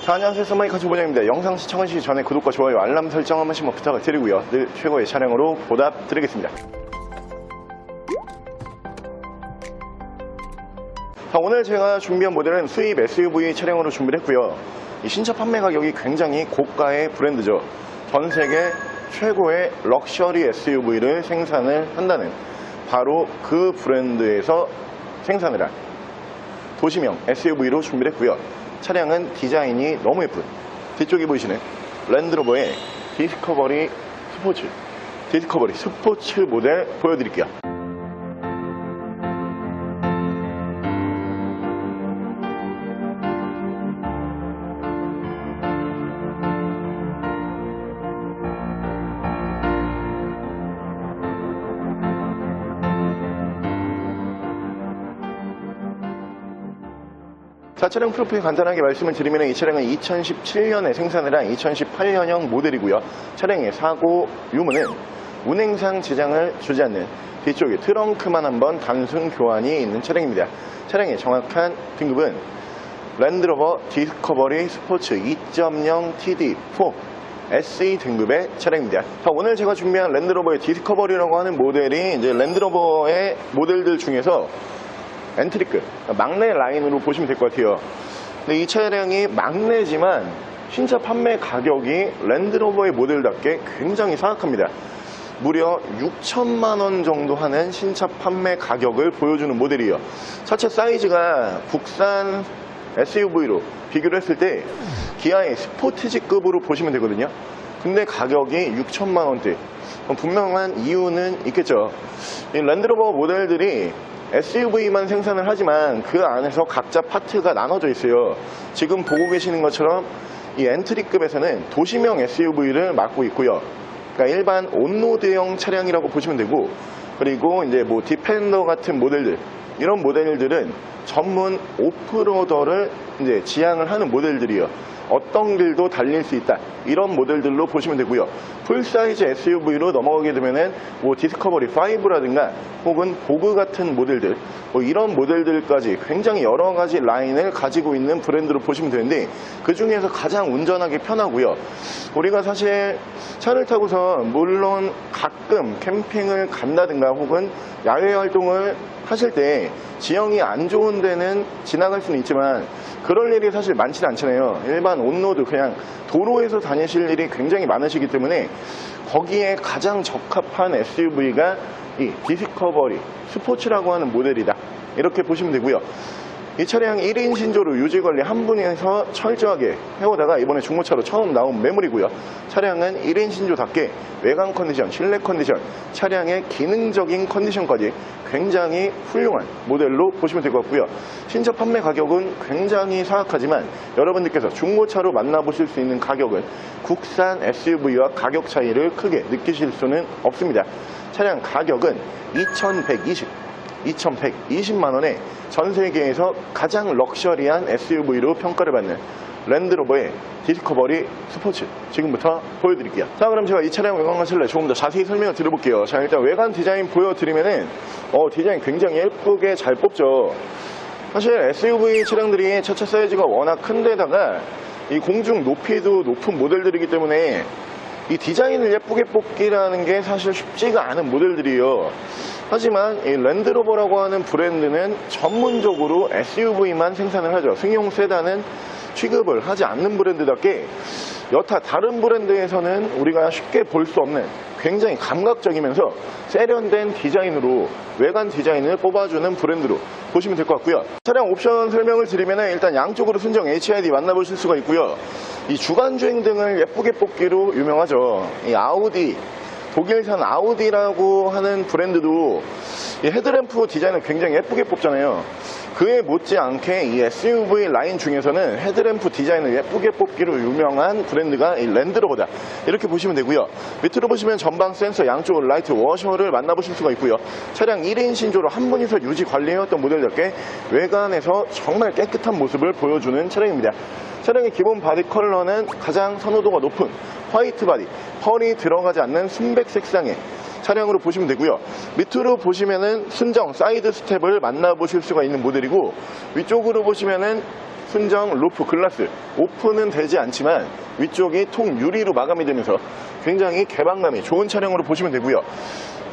자, 안녕하세요. 썬마이카 조본영입니다. 영상 시청하시기 전에 구독과 좋아요, 알람 설정 한 번씩만 부탁을 드리고요. 늘 최고의 차량으로 보답드리겠습니다. 자, 오늘 제가 준비한 모델은 수입 SUV 차량으로 준비를 했고요. 이 신차 판매 가격이 굉장히 고가의 브랜드죠. 전 세계 최고의 럭셔리 SUV를 생산을 한다는 바로 그 브랜드에서 생산을 한 도시명 SUV로 준비를 했고요. 차량은 디자인이 너무 예쁜 뒤쪽에 보이시는 랜드로버의 디스커버리 스포츠 모델 보여드릴게요. 자, 차량 프로필 간단하게 말씀을 드리면 이 차량은 2017년에 생산을 한 2018년형 모델이고요. 차량의 사고 유무는 운행상 지장을 주지 않는 뒤쪽에 트렁크만 한번 단순 교환이 있는 차량입니다. 차량의 정확한 등급은 랜드로버 디스커버리 스포츠 2.0 TD4 SE 등급의 차량입니다. 자, 오늘 제가 준비한 랜드로버의 디스커버리라고 하는 모델이 이제 랜드로버의 모델들 중에서 엔트리급, 막내 라인으로 보시면 될 것 같아요. 근데 이 차량이 막내지만 신차 판매 가격이 랜드로버의 모델답게 굉장히 사악합니다. 무려 6천만 원 정도 하는 신차 판매 가격을 보여주는 모델이에요. 차체 사이즈가 국산 SUV로 비교를 했을 때 기아의 스포티지급으로 보시면 되거든요. 근데 가격이 6천만 원대. 분명한 이유는 있겠죠. 이 랜드로버 모델들이 SUV만 생산을 하지만 그 안에서 각자 파트가 나눠져 있어요. 지금 보고 계시는 것처럼 이 엔트리급에서는 도시명 SUV를 맡고 있고요. 그러니까 일반 온로드형 차량이라고 보시면 되고, 그리고 이제 뭐 디펜더 같은 모델들, 이런 모델들은 전문 오프로더를 이제 지향을 하는 모델들이에요. 어떤 길도 달릴 수 있다, 이런 모델들로 보시면 되고요. 풀사이즈 SUV로 넘어가게 되면은 뭐 디스커버리 5라든가 혹은 보그 같은 모델들, 뭐 이런 모델들까지 굉장히 여러 가지 라인을 가지고 있는 브랜드로 보시면 되는데, 그 중에서 가장 운전하기 편하고요. 우리가 사실 차를 타고서 물론 가끔 캠핑을 간다든가 혹은 야외 활동을 하실 때 지형이 안 좋은 데는 지나갈 수는 있지만 그럴 일이 사실 많지는 않잖아요. 일반 온로드 그냥 도로에서 다니실 일이 굉장히 많으시기 때문에 거기에 가장 적합한 SUV가 이 디스커버리 스포츠라고 하는 모델이다, 이렇게 보시면 되고요. 이 차량 1인 신조로 유지관리 한 분에서 철저하게 해오다가 이번에 중고차로 처음 나온 매물이고요. 차량은 1인 신조답게 외관 컨디션, 실내 컨디션, 차량의 기능적인 컨디션까지 굉장히 훌륭한 모델로 보시면 될 것 같고요. 신차 판매 가격은 굉장히 사악하지만 여러분들께서 중고차로 만나보실 수 있는 가격은 국산 SUV와 가격 차이를 크게 느끼실 수는 없습니다. 차량 가격은 2,120만 원에 전 세계에서 가장 럭셔리한 SUV로 평가를 받는 랜드로버의 디스커버리 스포츠 지금부터 보여드릴게요. 자, 그럼 제가 이 차량 외관 관실내 조금 더 자세히 설명을 드려볼게요. 자, 일단 외관 디자인 보여드리면은 디자인 굉장히 예쁘게 잘 뽑죠. 사실 SUV 차량들이 차체 사이즈가 워낙 큰 데다가 이 공중 높이도 높은 모델들이기 때문에 이 디자인을 예쁘게 뽑기라는 게 사실 쉽지가 않은 모델들이에요. 하지만 이 랜드로버라고 하는 브랜드는 전문적으로 SUV만 생산을 하죠. 승용 세단은 취급을 하지 않는 브랜드답게 여타 다른 브랜드에서는 우리가 쉽게 볼 수 없는 굉장히 감각적이면서 세련된 디자인으로 외관 디자인을 뽑아주는 브랜드로 보시면 될 것 같고요. 차량 옵션 설명을 드리면 일단 양쪽으로 순정 HID 만나보실 수가 있고요. 이 주간주행 등을 예쁘게 뽑기로 유명하죠. 이 아우디, 독일산 아우디라고 하는 브랜드도 이 헤드램프 디자인을 굉장히 예쁘게 뽑잖아요. 그에 못지않게 이 SUV 라인 중에서는 헤드램프 디자인을 예쁘게 뽑기로 유명한 브랜드가 이 랜드로버다, 이렇게 보시면 되고요. 밑으로 보시면 전방 센서, 양쪽 라이트 워셔를 만나보실 수가 있고요. 차량 1인 신조로 한 분이서 유지 관리해왔던 모델답게 외관에서 정말 깨끗한 모습을 보여주는 차량입니다. 차량의 기본 바디 컬러는 가장 선호도가 높은 화이트 바디, 펄이 들어가지 않는 순백 색상의 차량으로 보시면 되고요. 밑으로 보시면은 순정 사이드 스텝을 만나보실 수가 있는 모델이고, 위쪽으로 보시면은 순정 루프 글라스, 오픈은 되지 않지만 위쪽이 통 유리로 마감이 되면서 굉장히 개방감이 좋은 차량으로 보시면 되고요.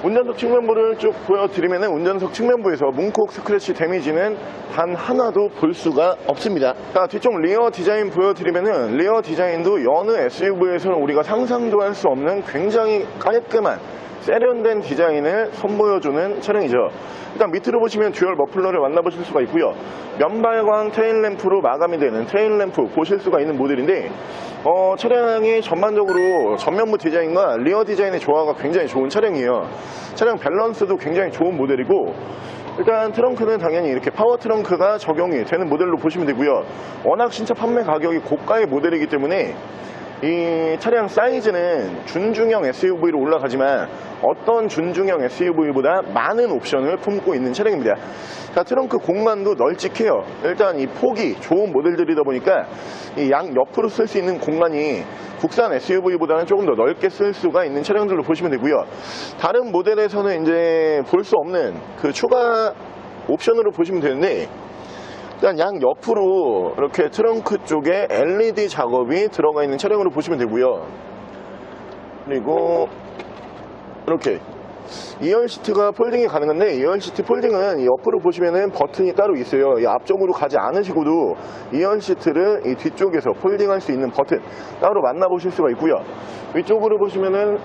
운전석 측면부를 쭉 보여드리면 운전석 측면부에서 문콕 스크래치 데미지는 단 하나도 볼 수가 없습니다. 자, 뒤쪽 리어 디자인 보여드리면 리어 디자인도 여느 SUV에서는 우리가 상상도 할 수 없는 굉장히 깔끔한 세련된 디자인을 선보여주는 차량이죠. 일단 밑으로 보시면 듀얼 머플러를 만나보실 수가 있고요. 면발광 테일램프로 마감이 되는 테일램프 보실 수가 있는 모델인데 차량이 전반적으로 전면부 디자인과 리어 디자인의 조화가 굉장히 좋은 차량이에요. 차량 밸런스도 굉장히 좋은 모델이고, 일단 트렁크는 당연히 이렇게 파워 트렁크가 적용이 되는 모델로 보시면 되고요. 워낙 신차 판매 가격이 고가의 모델이기 때문에 이 차량 사이즈는 준중형 SUV로 올라가지만 어떤 준중형 SUV보다 많은 옵션을 품고 있는 차량입니다. 자, 트렁크 공간도 널찍해요. 일단 이 폭이 좋은 모델들이다 보니까 이 양 옆으로 쓸 수 있는 공간이 국산 SUV보다는 조금 더 넓게 쓸 수가 있는 차량들로 보시면 되고요. 다른 모델에서는 이제 볼 수 없는 그 추가 옵션으로 보시면 되는데, 일단 양 옆으로 이렇게 트렁크 쪽에 LED 작업이 들어가 있는 차량으로 보시면 되고요. 그리고 이렇게 2열 시트가 폴딩이 가능한데, 2열 시트 폴딩은 옆으로 보시면은 버튼이 따로 있어요. 이 앞쪽으로 가지 않으시고도 2열 시트를 이 뒤쪽에서 폴딩할 수 있는 버튼 따로 만나보실 수가 있고요. 위쪽으로 보시면은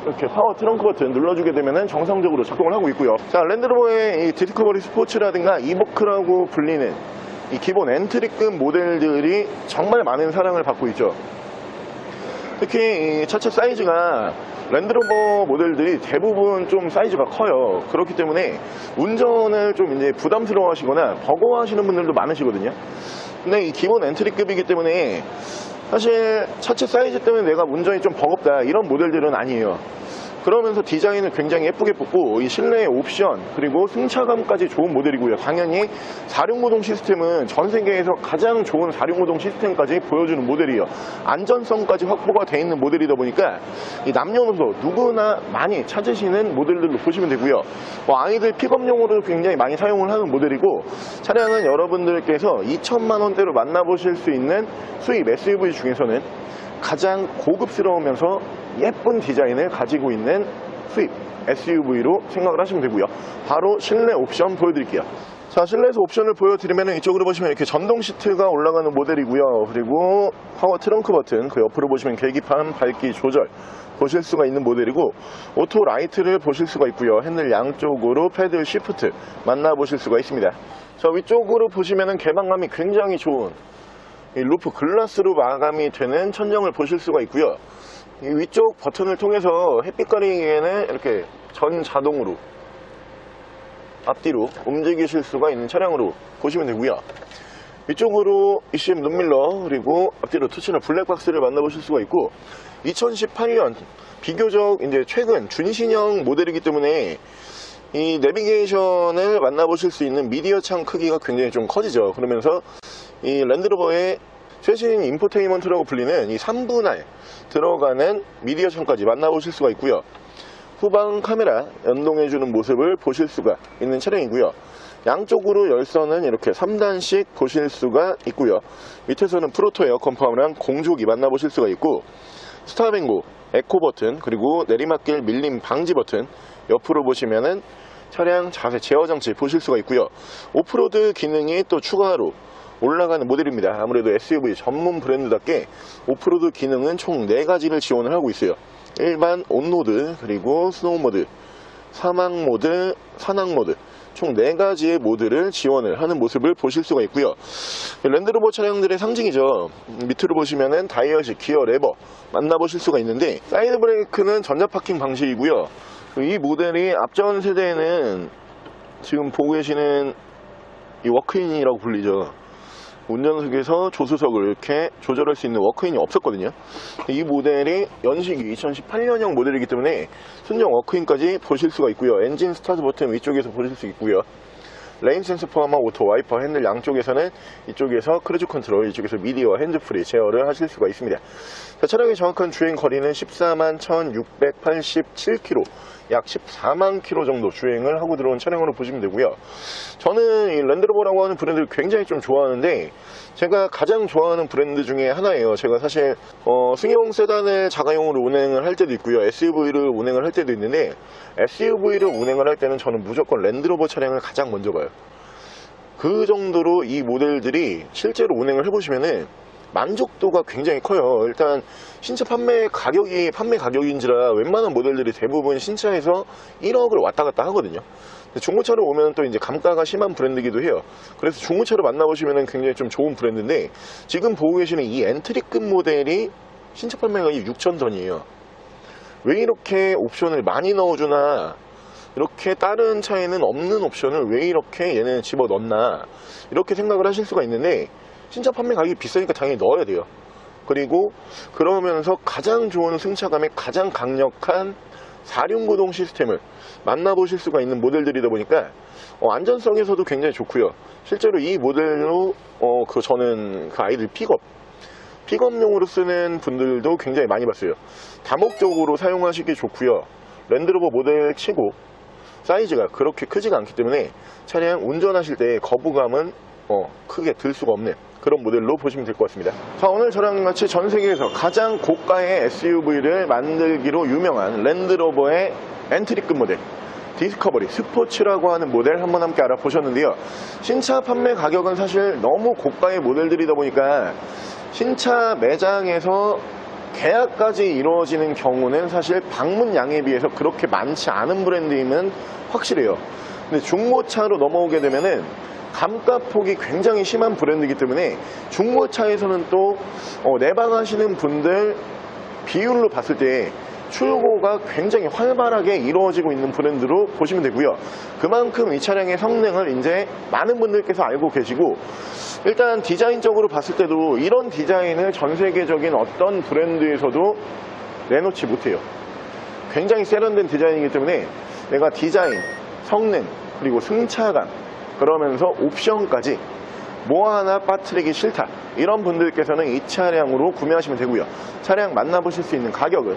이렇게 파워 트렁크 버튼 눌러주게 되면은 정상적으로 작동을 하고 있고요. 자, 랜드로버의 이 디스커버리 스포츠라든가 이보크라고 불리는 이 기본 엔트리급 모델들이 정말 많은 사랑을 받고 있죠. 특히 이 차체 사이즈가 랜드로버 모델들이 대부분 좀 사이즈가 커요. 그렇기 때문에 운전을 좀 이제 부담스러워 하시거나 버거워하시는 분들도 많으시거든요. 근데 이 기본 엔트리급이기 때문에 사실 차체 사이즈 때문에 내가 운전이 좀 버겁다 이런 모델들은 아니에요. 그러면서 디자인을 굉장히 예쁘게 뽑고 이 실내의 옵션 그리고 승차감까지 좋은 모델이고요. 당연히 4륜구동 시스템은 전 세계에서 가장 좋은 4륜구동 시스템까지 보여주는 모델이에요. 안전성까지 확보가 되어 있는 모델이다 보니까 이 남녀노소 누구나 많이 찾으시는 모델들로 보시면 되고요. 아이들 픽업용으로 굉장히 많이 사용을 하는 모델이고, 차량은 여러분들께서 2천만 원대로 만나보실 수 있는 수입 SUV 중에서는 가장 고급스러우면서 예쁜 디자인을 가지고 있는 수입 SUV로 생각을 하시면 되고요. 바로 실내 옵션 보여드릴게요. 자, 실내에서 옵션을 보여드리면 이쪽으로 보시면 이렇게 전동 시트가 올라가는 모델이고요. 그리고 파워 트렁크 버튼, 그 옆으로 보시면 계기판 밝기 조절 보실 수가 있는 모델이고, 오토 라이트를 보실 수가 있고요. 핸들 양쪽으로 패들 시프트 만나보실 수가 있습니다. 자, 위쪽으로 보시면 개방감이 굉장히 좋은 이 루프 글라스로 마감이 되는 천정을 보실 수가 있고요. 이 위쪽 버튼을 통해서 햇빛 가리개는 이렇게 전 자동으로 앞뒤로 움직이실 수가 있는 차량으로 보시면 되고요. 위쪽으로 ECM 눈밀러 그리고 앞뒤로 터치나 블랙박스를 만나보실 수가 있고, 2018년 비교적 이제 최근 준신형 모델이기 때문에 이 내비게이션을 만나보실 수 있는 미디어 창 크기가 굉장히 좀 커지죠. 그러면서 이 랜드로버의 최신 인포테인먼트라고 불리는 이 3분할 들어가는 미디어 창까지 만나보실 수가 있고요. 후방 카메라 연동해주는 모습을 보실 수가 있는 차량이고요. 양쪽으로 열선은 이렇게 3단씩 보실 수가 있고요. 밑에서는 프로토 에어컨 파워랑 공조기 만나보실 수가 있고, 스탑앤고, 에코 버튼, 그리고 내리막길 밀림 방지 버튼 옆으로 보시면은 차량 자세 제어 장치 보실 수가 있고요. 오프로드 기능이 또 추가로 올라가는 모델입니다. 아무래도 SUV 전문 브랜드답게 오프로드 기능은 총 4가지를 지원을 하고 있어요. 일반 온로드, 그리고 스노우 모드, 사막 모드, 산악 모드, 총 4가지의 모드를 지원을 하는 모습을 보실 수가 있고요. 랜드로버 차량들의 상징이죠. 밑으로 보시면은 다이얼식 기어 레버 만나보실 수가 있는데, 사이드 브레이크는 전자 파킹 방식이고요. 이 모델이 앞전 세대에는 지금 보고 계시는 이 워크인이라고 불리죠. 운전석에서 조수석을 이렇게 조절할 수 있는 워크인이 없었거든요. 이 모델이 연식이 2018년형 모델이기 때문에 순정 워크인까지 보실 수가 있고요. 엔진 스타트 버튼 위쪽에서 보실 수 있고요. 레인 센서 포함한 오토 와이퍼 핸들 양쪽에서는 이쪽에서 크루즈 컨트롤, 이쪽에서 미디어 핸드프리 제어를 하실 수가 있습니다. 자, 차량의 정확한 주행 거리는 14만 1687km, 약 14만 킬로 정도 주행을 하고 들어온 차량으로 보시면 되고요. 저는 이 랜드로버라고 하는 브랜드를 굉장히 좀 좋아하는데, 제가 가장 좋아하는 브랜드 중에 하나예요. 제가 사실 승용 세단을 자가용으로 운행을 할 때도 있고요, SUV를 운행을 할 때도 있는데, SUV를 운행을 할 때는 저는 무조건 랜드로버 차량을 가장 먼저 봐요. 그 정도로 이 모델들이 실제로 운행을 해보시면은 만족도가 굉장히 커요. 일단 신차 판매 가격인지라 웬만한 모델들이 대부분 신차에서 1억을 왔다 갔다 하거든요. 중고차로 오면 또 이제 감가가 심한 브랜드이기도 해요. 그래서 중고차로 만나보시면 굉장히 좀 좋은 브랜드인데, 지금 보고 계시는 이 엔트리급 모델이 신차 판매 가격이 6,000선이에요. 왜 이렇게 옵션을 많이 넣어주나, 이렇게 다른 차에는 없는 옵션을 왜 이렇게 얘는 집어넣나, 이렇게 생각을 하실 수가 있는데, 신차 판매 가격이 비싸니까 당연히 넣어야 돼요. 그리고 그러면서 가장 좋은 승차감에 가장 강력한 4륜구동 시스템을 만나보실 수가 있는 모델들이다 보니까 안전성에서도 굉장히 좋고요. 실제로 이 모델로 저는 그 아이들 픽업용으로 쓰는 분들도 굉장히 많이 봤어요. 다목적으로 사용하시기 좋고요. 랜드로버 모델 치고 사이즈가 그렇게 크지가 않기 때문에 차량 운전하실 때 거부감은 크게 들 수가 없는 그런 모델로 보시면 될 것 같습니다. 자, 오늘 저랑 같이 전 세계에서 가장 고가의 SUV를 만들기로 유명한 랜드로버의 엔트리급 모델 디스커버리 스포츠라고 하는 모델 한번 함께 알아보셨는데요. 신차 판매 가격은 사실 너무 고가의 모델들이다 보니까 신차 매장에서 계약까지 이루어지는 경우는 사실 방문량에 비해서 그렇게 많지 않은 브랜드임은 확실해요. 근데 중고차로 넘어오게 되면은 감가폭이 굉장히 심한 브랜드이기 때문에 중고차에서는 또 내방하시는 분들 비율로 봤을 때 출고가 굉장히 활발하게 이루어지고 있는 브랜드로 보시면 되고요. 그만큼 이 차량의 성능을 이제 많은 분들께서 알고 계시고, 일단 디자인적으로 봤을 때도 이런 디자인을 전 세계적인 어떤 브랜드에서도 내놓지 못해요. 굉장히 세련된 디자인이기 때문에 내가 디자인, 성능, 그리고 승차감, 그러면서 옵션까지 뭐 하나 빠뜨리기 싫다, 이런 분들께서는 이 차량으로 구매하시면 되고요. 차량 만나보실 수 있는 가격은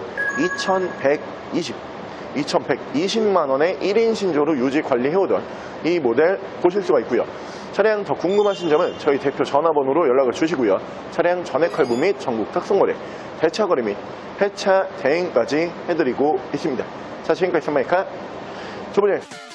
2,120만원의 1인 신조로 유지 관리해오던 이 모델 보실 수가 있고요. 차량 더 궁금하신 점은 저희 대표 전화번호로 연락을 주시고요. 차량 전액 할부 및 전국 탁송거래, 대차거래 및 폐차 대행까지 해드리고 있습니다. 자, 지금까지 선마이카 조보장이었습니다.